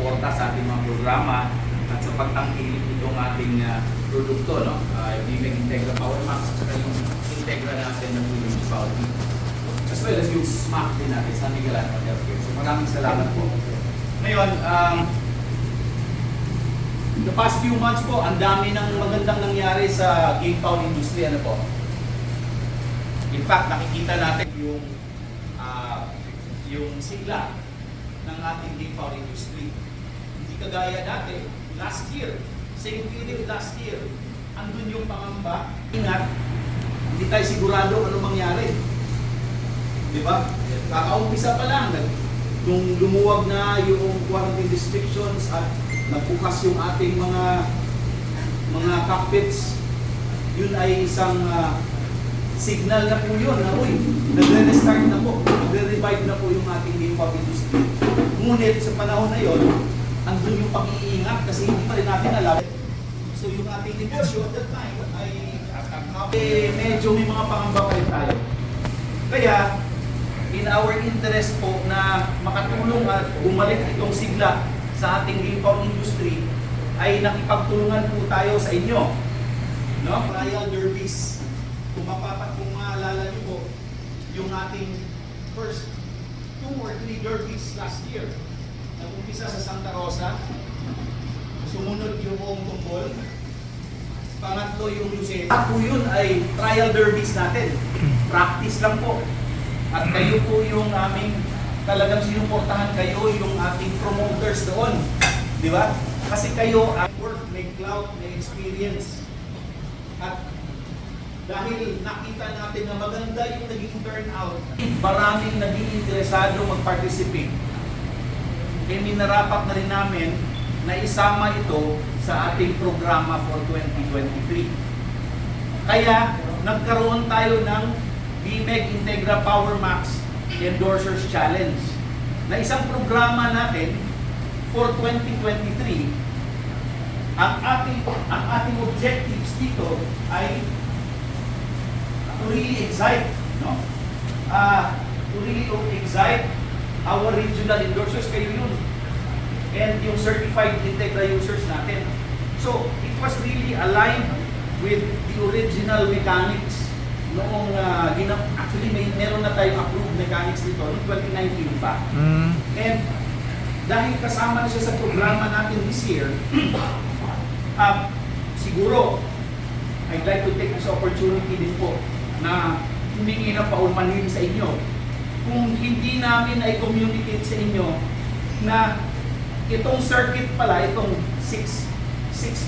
pagsuporta sa ating mga programa at sa pagtangkilik itong ating produkto, no? bmeg Integra Power Max at saka yung Integra natin na municipality. As well as yung SMAC din natin sa Miguelan Healthcare. So maraming salamat po. Ngayon, the past few months po, ang dami ng magandang nangyari sa game pound industry. Ano po? In fact, nakikita natin yung sigla ng ating game pound industry. Hindi kagaya dati, last year, same period last year, andun yung pangamba. Ingat, hindi tayo sigurado ano mangyari. Di ba? Kakaumpisa pa lang, nung lumuwag na yung quarantine restrictions at nagbukas yung ating mga cockpits, yun ay isang signal na po yun na uy, nagre-restart na po, nagre-revive na po yung ating game pound industry. Ngunit sa panahon na yun, andun yung pag-iingat kasi hindi pa rin natin alam. So yung ating negosyo at that time ay medyo may mga pangamba pa rin tayo. Kaya, in our interest po na makatulong at bumalik itong sigla sa ating game pound industry, ay nakipagtulungan po tayo sa inyo. No? Trial derbies. Kung maalala nyo po, yung ating first 2 or 3 derbies last year, nag-umpisa sa Santa Rosa, sumunod yung Tumbol, pangatlo yung Lucena. Po yun ay trial derbies natin. Practice lang po. At kayo po yung aming talagang sinuportahan kayo, yung ating promoters doon. Di ba? Kasi kayo ang work, may clout, may experience. At dahil nakita natin na maganda yung naging turnout, maraming naging interesado mag-participate. Kaya minarapat na rin namin na isama ito sa ating programa for 2023. Kaya nagkaroon tayo ng bmeg Integra Power Max Endorsers Challenge na isang programa natin for 2023. Ang ating objectives dito ay to really excite, no? To really excite our regional endorsers, kayo yun. And yung certified Integra users natin. So, it was really aligned with the original mechanics noong actually meron na tayong approved mechanics dito noong 2019 pa. And dahil kasama na siya sa programa natin this year, siguro I'd like to take this opportunity din po na humingi na paumanhin sa inyo. Kung hindi namin ay communicate sa inyo na itong circuit pala, itong 6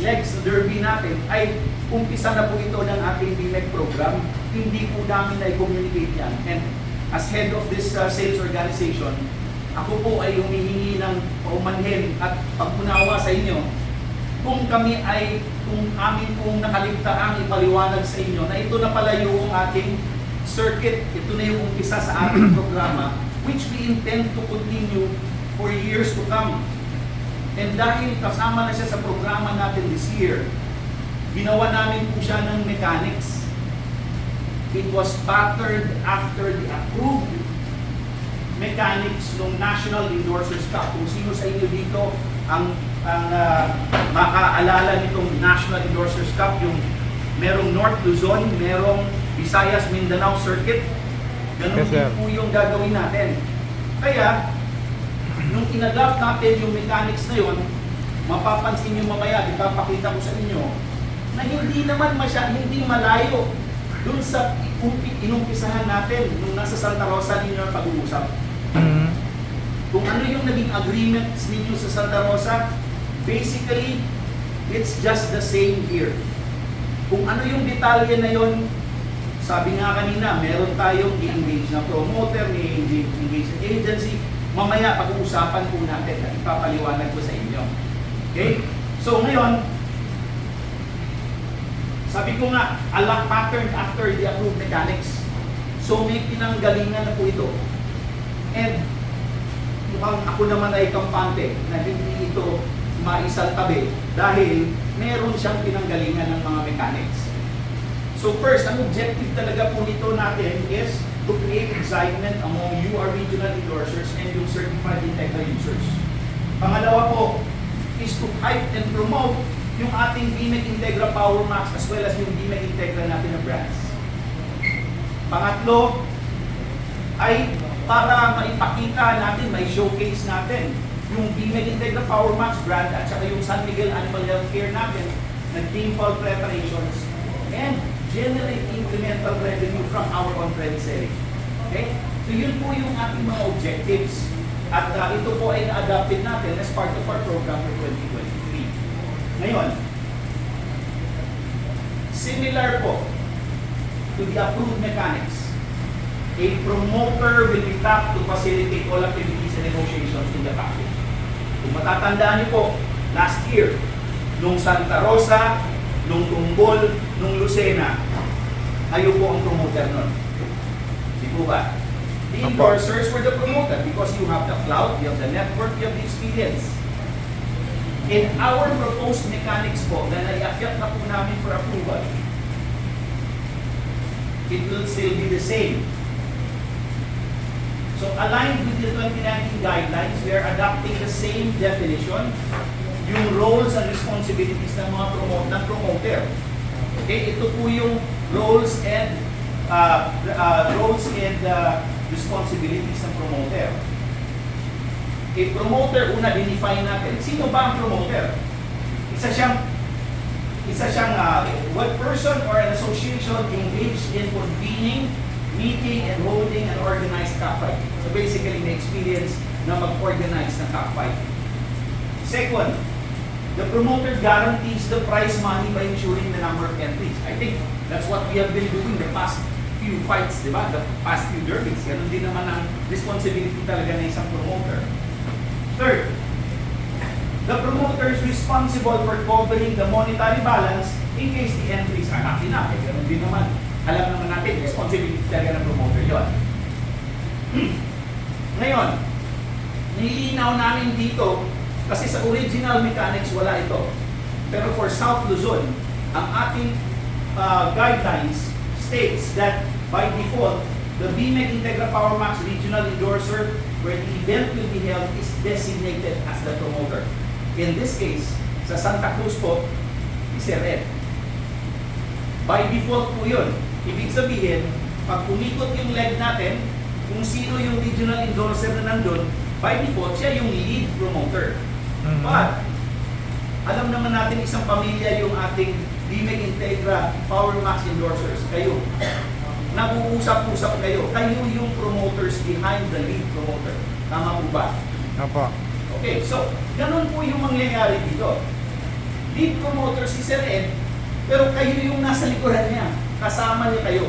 legs na derby natin ay umpisa na po ito ng ating bmeg program, hindi po namin ay communicate yan. And as head of this sales organization, ako po ay humihingi ng paumanhin at pagmunawa sa inyo kung amin pong nakaligtaang ipaliwanag sa inyo na ito na pala yung ating circuit, ito na yung umpisa sa ating programa, which we intend to continue for years to come. And dahil kasama na siya sa programa natin this year, ginawa namin po siya ng mechanics. It was patterned after the approved mechanics ng National Endorsers Cup. Kung sino sa inyo dito ang makaalala nitong National Endorsers Cup, yung merong North Luzon, merong Visayas Mindanao Circuit, ganun din po yung gagawin natin. Kaya, nung in-adapt natin yung mechanics na yun, mapapansin nyo mamaya, ipapakita ko sa inyo, na hindi naman hindi malayo dun sa inumpisahan natin nung nasa Santa Rosa ninyo ang pag-uusap. Kung ano yung naging agreements ninyo sa Santa Rosa, basically, it's just the same here. Kung ano yung detalye na yun, sabi nga kanina, meron tayong i-engage na promoter, i-engage na agency, mamaya pag-uusapan po natin at ipapaliwanag ko sa inyo. Okay? So ngayon, sabi ko nga, pattern after the approved mechanics. So may pinanggalingan na po ito. And mukhang ako naman ay kampante na hindi ito maisaltabi dahil meron siyang pinanggalingan ng mga mechanics. So first, ang objective talaga po nito natin is to create excitement among you, our regional endorsers, and yung certified Integra users. Pangalawa po, is to hype and promote yung ating bmeg Integra Power Max as well as yung bmeg Integra natin na brands. Pangatlo ay para maipakita natin, may showcase natin yung bmeg Integra Power Max brand at saka yung San Miguel Animal Health Care natin na default preparations and generate incremental revenue from our on-premise selling. Okay? So yun po yung ating mga objectives. At ito po ay na-adapted natin as part of our program for 2023. Ngayon, similar po to the approved mechanics, a promoter will be tapped to facilitate all activities and negotiations in the package. Kung matatandaan niyo po, last year, nung Santa Rosa, nung Tumbol, nung Lucena, kayo po ang promoter nun. Di po ba? The endorsers were the promoter because you have the cloud, you have the network, you have the experience. In our proposed mechanics po, na naiakyat na po namin for approval, it will still be the same. So aligned with the 2019 guidelines, we are adopting the same definition, yung roles and responsibilities ng mga promoter. Okay, ito po yung roles and responsibilities ng promoter. A promoter, una dinefine natin. Sino ba ang promoter? Isa siyang what person or an association engaged in convening, meeting, and holding an organized cockfight. So basically, may experience na mag-organize ng cockfight. Second, the promoter guarantees the prize money by ensuring the number of entries. I think that's what we have been doing the past few fights, di ba? The past few derbies. Ganun din naman ang responsibility talaga ng isang promoter. Third, the promoter is responsible for covering the monetary balance in case the entries are not enough. Ganun din naman. Alam naman natin, responsibility talaga ng promoter yun. Ngayon, nilinaw namin dito, kasi sa original mechanics wala ito. Pero for South Luzon, ang ating guidelines states that by default, the bmeg Integra Power Max Regional Endorser where the event will be held is designated as the promoter. In this case, sa Santa Cruz po, is Sir Ed. By default po yun. Ibig sabihin, pag umikot yung leg natin, kung sino yung regional endorser na nandun, by default, siya yung lead promoter. But, alam naman natin isang pamilya yung ating bmeg Integra Power Max Endorsers. Kayo. Nag-uusap-usap kayo. Kayo yung promoters behind the lead promoter. Tama po ba? Opo. Okay, so, ganun po yung mangyayari dito. Lead promoter si Sir Ed, pero kayo yung nasa likuran niya. Kasama niya kayo.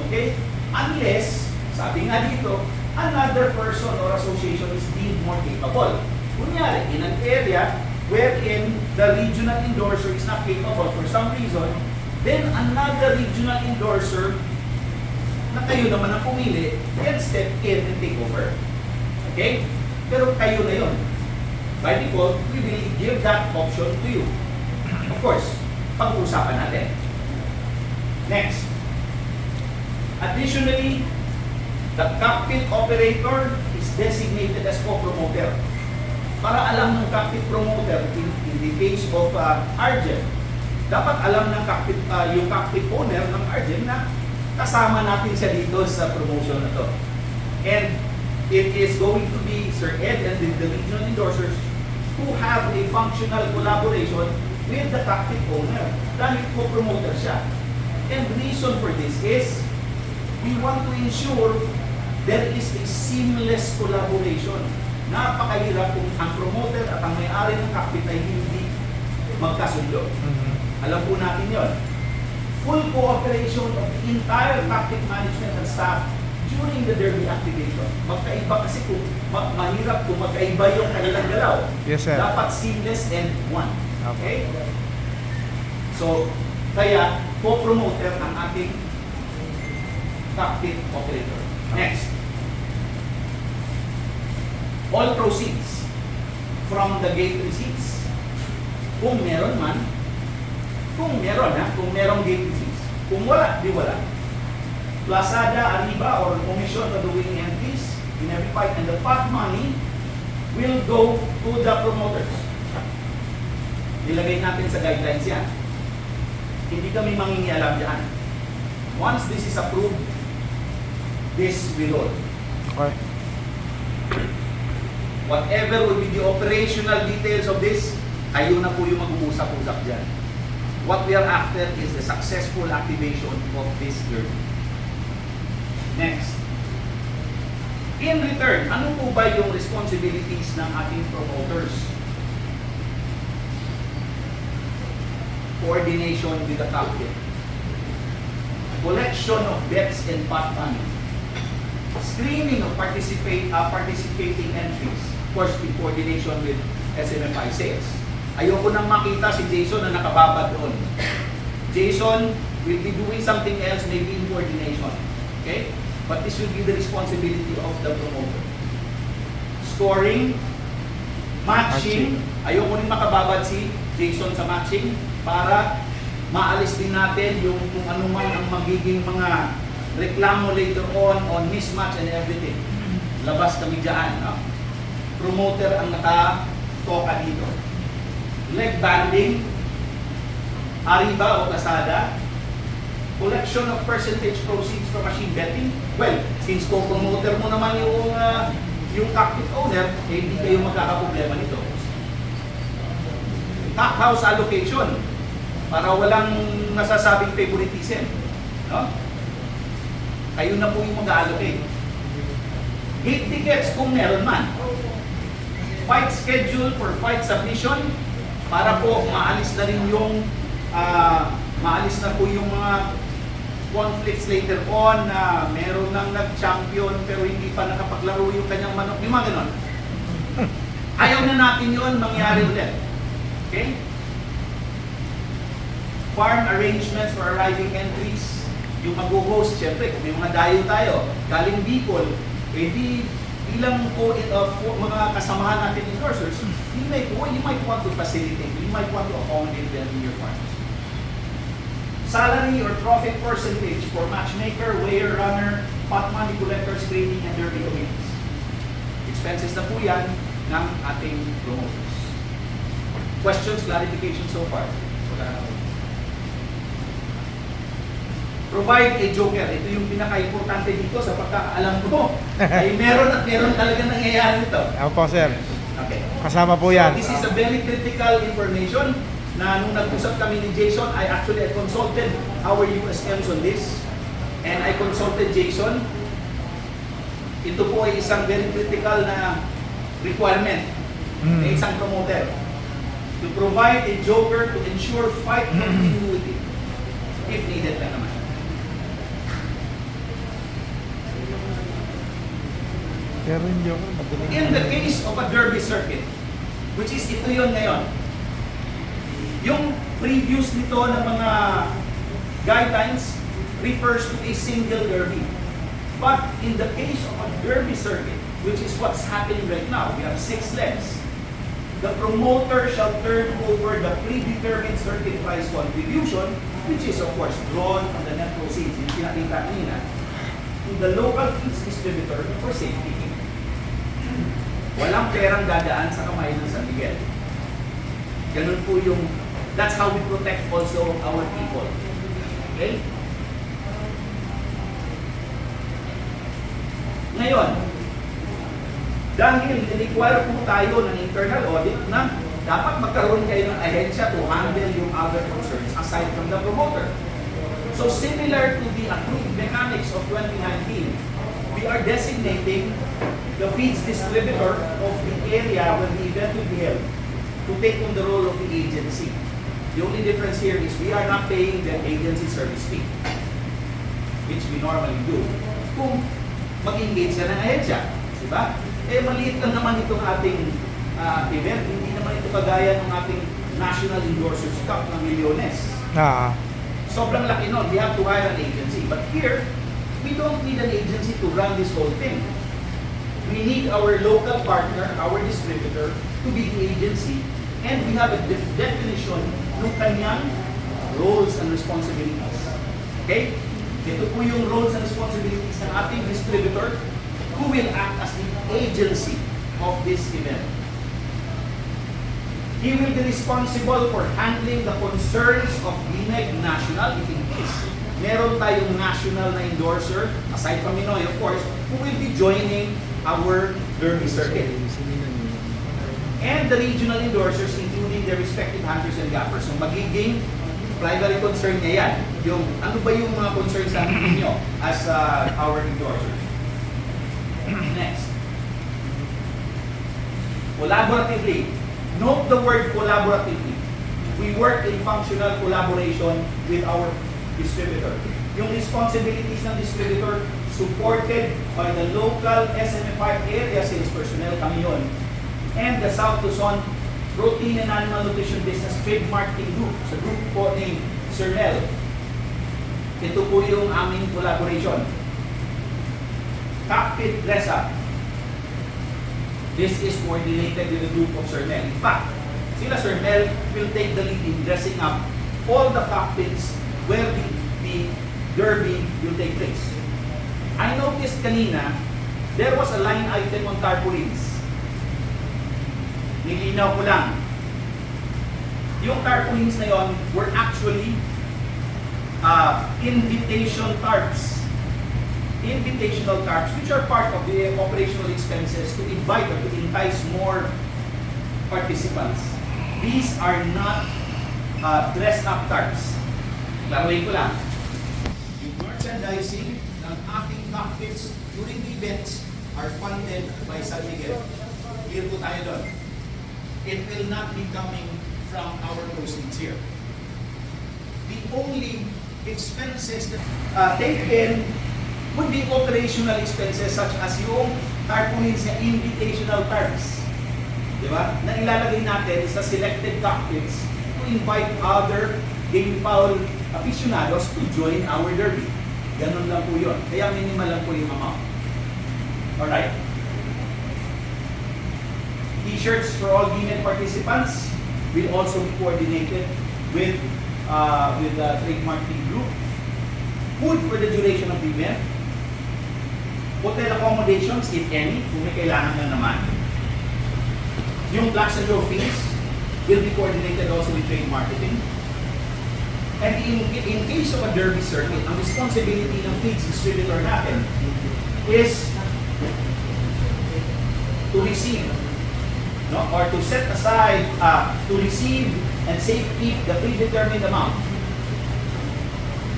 Okay? Unless, sabi nga dito, another person or association is deemed more capable. Kunyari, in an area wherein the regional endorser is not capable for some reason, then another regional endorser na kayo naman ang pumili can step in and take over. Okay? Pero kayo na yun. By default, we will give that option to you. Of course, pag-uusapan natin. Next. Additionally, the cockpit operator is designated as co-promoter. Para alam ng cockpit promoter, in the case of Argent, dapat alam ng cockpit, yung cockpit owner ng Argent na kasama natin siya dito sa promotion na to. And it is going to be Sir Ed and the regional endorsers who have a functional collaboration with the cockpit owner. Dahil co-promoter siya. And the reason for this is we want to ensure there is a seamless collaboration. Napakahirap kung ang promoter at ang may-ari ng cockpit ay hindi magkasundo. Alam po natin yon. Full cooperation of the entire cockpit management and staff during the derby activation. Magkaiba kasi kung mahirap kung magkaiba yung kanilang galaw. Yes, sir. Dapat seamless and one. Okay? So, kaya co-promoter ang ating cockpit operator. Next. All proceeds from the gate receipts. Kung meron man, kung merong gate receipts. Kung wala, di wala. Lazada, Arriba, or commission for the winning entries in every fight, and the pot money will go to the promoters. Nilagay natin sa guidelines yan. Hindi kami mangingialam dyan. Once this is approved, this will roll. Okay. Whatever will be the operational details of this, kayo na po yung mag-uusap-usap dyan. What we are after is the successful activation of this journey. Next. In return, ano po ba yung responsibilities ng ating promoters? Coordination with the captain. Collection of bets and pot money. Screening of participating entries. Of course, in coordination with SMFI sales. Ayoko nang makita si Jason na nakababad doon. Jason will be doing something else, maybe in coordination. Okay? But this will be the responsibility of the promoter. Scoring, matching. Ayoko rin makababad si Jason sa matching para maalis din natin yung kung ano man ang magiging mga reklamo later on mismatch and everything. Labas kami dyan. No? Promoter ang nakatoka dito. Leg banding, Arriba o Casada, collection of percentage proceeds from machine betting. Well, since co-promoter mo naman yung cockpit owner, eh hindi kayo magkakaproblema nito. Pack house allocation, para walang nasasabing favoritism. No? Kayo na po yung mag-allocate. Gate tickets kung meron man. Fight schedule for fight submission, para po maalis na rin yung maalis na po yung mga conflicts later on na meron nang nag-champion pero hindi pa nakapaglaro yung kanyang manok. Yung mga ganon. Ayaw na natin yun mangyari ulit. Okay? Farm arrangements for arriving entries. Yung mag-host, syempre, kung may mga dayo tayo, galing Bicol, eh di ilang po mga kasamahan natin endorsers, you might want to facilitate, you might want to accommodate them in your farms. Salary or profit percentage for matchmaker, weigher, runner, pot money collectors, training, and derby committees. Expenses na po yan ng ating promoters. Questions, clarification so far? Provide a joker. Ito yung pinaka-importante dito sa pagkakaalam ko. Ay meron at meron talaga nangyayari ito. Opo, sir. Okay. Kasama po yan. So, this is a very critical information na nung nag-usap kami ni Jason, I consulted our USMs on this. And I consulted Jason. Ito po ay isang very critical na requirement ng isang promoter. To provide a joker to ensure fight continuity. If needed lang naman. In the case of a derby circuit, which is ito yun ngayon, yung previous nito ng mga guidelines refers to a single derby. But in the case of a derby circuit, which is what's happening right now, we have 6 legs. The promoter shall turn over the predetermined circuit price contribution, which is of course drawn from the net proceeds, yung pinakita kanina, to the local feeds distributor for safekeeping. Walang perang dadaan sa kamay ng San Miguel. Ganun po yung, that's how we protect also our people. Okay? Ngayon, dahil require po tayo ng internal audit na dapat magkaroon kayo ng ahensya to handle yung other concerns aside from the promoter. So similar to the approved mechanics of 2019, we are designating the feeds distributor of the area when the event will be held to take on the role of the agency. The only difference here is we are not paying the agency service fee, which we normally do, kung mag-engage ka ng ahensya. Diba? Eh, maliit lang naman itong ating event. Hindi naman ito kagaya ng ating National Endorsers Cup ng milyones. Sobrang laki nun. We have to hire an agency. But here, we don't need an agency to run this whole thing. We need our local partner, our distributor, to be the agency. And we have a definition ng kanyang roles and responsibilities. Okay? Ito po yung roles and responsibilities ng ating distributor who will act as the agency of this event. He will be responsible for handling the concerns of bmeg National if in case meron tayong national na endorser, aside from Minoy of course, who will be joining our derby circuit. And the regional endorsers including their respective hunters and gappers. So magiging primary concern niya yan. Yung, ano ba yung mga concerns natin ninyo as our endorsers? Next. Collaboratively. Note the word collaboratively. We work in functional collaboration with our distributor. Yung responsibilities ng distributor supported by the local SMFI area sales personnel, kami yun, and the South Luzon Protein and Animal Nutrition Business Trade Marketing Group, sa group po ni Sir Mel. Ito po yung aming collaboration. Cockpit dress up. This is coordinated with the group of Sir Mel. In fact, sila Sir Mel will take the lead in dressing up all the cockpits where the derby will take place. I noticed kanina, there was a line item on tarpaulins. Nilinaw ko lang. Yung tarpaulins na yon were actually invitation tarps. Invitational tarps, which are part of the operational expenses to invite or to entice more participants. These are not dressed up tarps. Laruin ko lang. Yung merchandising ng ating cockpits during the events are funded by San Miguel. Clear po tayo doon. It will not be coming from our proceeds here. The only expenses that taken would be operational expenses such as yung tarpaulins na invitational tarps. Diba? Na ilalagay natin sa selected cockpits to invite other game foul aficionados to join our derby. Ganun lang po yun. Kaya minimal lang po yung amount. Alright? T-shirts for all bmeg participants will also be coordinated with the trade marketing group. Food for the duration of the event. Hotel accommodations, if any, kung may kailangan lang naman. Yung plaques and trophies will be coordinated also with trade marketing. And in case of a derby circuit, ang responsibility ng feeds distributor natin is to receive, no, or to set aside, to receive and safekeep the predetermined amount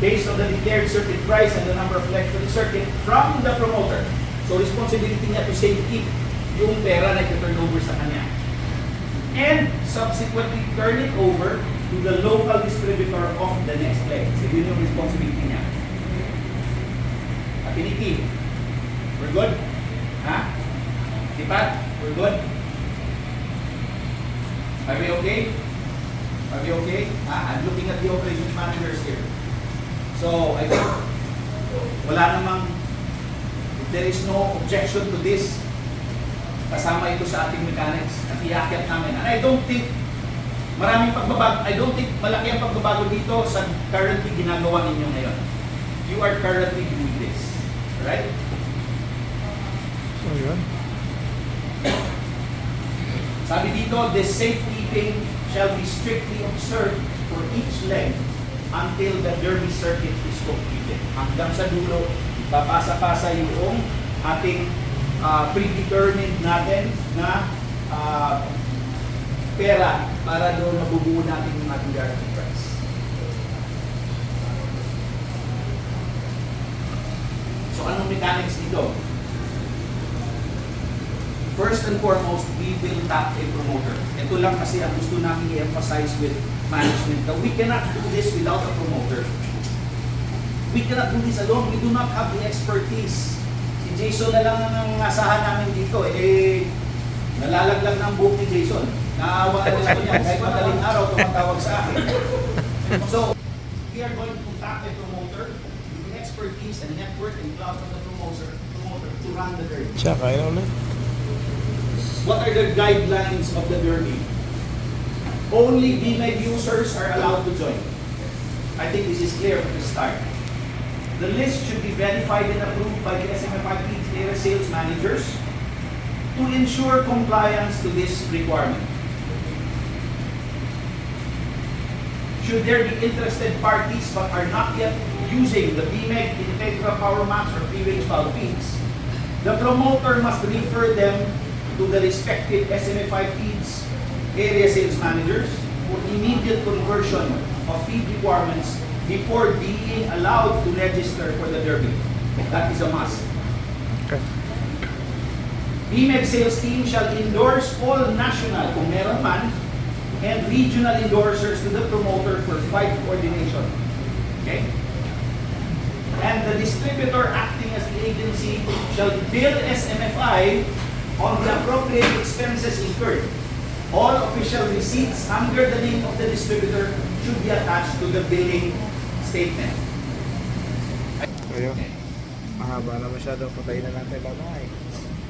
based on the declared circuit price and the number of legs for the circuit from the promoter. So responsibility niya to safekeep yung pera na i-turn over sa kanya. And subsequently turn it over to the local distributor of the next leg. So yun yung responsibility niya. At piniki. We're good? Ha? Tipat? We're good? Are we okay? Are we okay? I'm looking at the operations managers here. So, I think, wala namang, if there is no objection to this, kasama ito sa ating mechanics at iakyat namin. And I don't think, maraming pagbabago, I don't think malaki ang pagbabago dito sa currently ginagawa ninyo ngayon. You are currently doing this. Right? So, yun. Sabi dito, the safekeeping shall be strictly observed for each leg until the derby circuit is completed. Hanggang sa dulo, papasa-pasa yung ating predetermined natin na pera para doon mabubuo natin yung ating guarantee price. So anong mechanics dito? First and foremost, we will tap a promoter. Ito lang kasi ang gusto namin i-emphasize with management that we cannot do this without a promoter. We cannot do this alone. We do not have the expertise. Si Jason na lang ang asahan namin dito. Nalalaglag ng buhok ni Jason. Naawa na gusto niya. Kahit madaling araw, tumatawag sa akin. So, we are going to tap a promoter with the expertise and network and clout of the promoter to run the derby. Tsaka yun ulit. What are the guidelines of the derby? Only bmeg users are allowed to join. I think this is clear from the start. The list should be verified and approved by the SMFI area sales managers to ensure compliance to this requirement. Should there be interested parties but are not yet using the bmeg, Integra Power Max, or free-range valve feeds, the promoter must refer them to the respective SMFI feeds area sales managers for immediate conversion of feed requirements before being allowed to register for the derby. That is a must. Okay. bmeg sales team shall endorse all national, kung meron man, and regional endorsers to the promoter for fight coordination. Okay? And the distributor acting as the agency shall bill SMFI on the appropriate expenses incurred. All official receipts under the name of the distributor should be attached to the billing statement. Ayun. Mahaba na masyado. Patayin na natin. Bye-bye.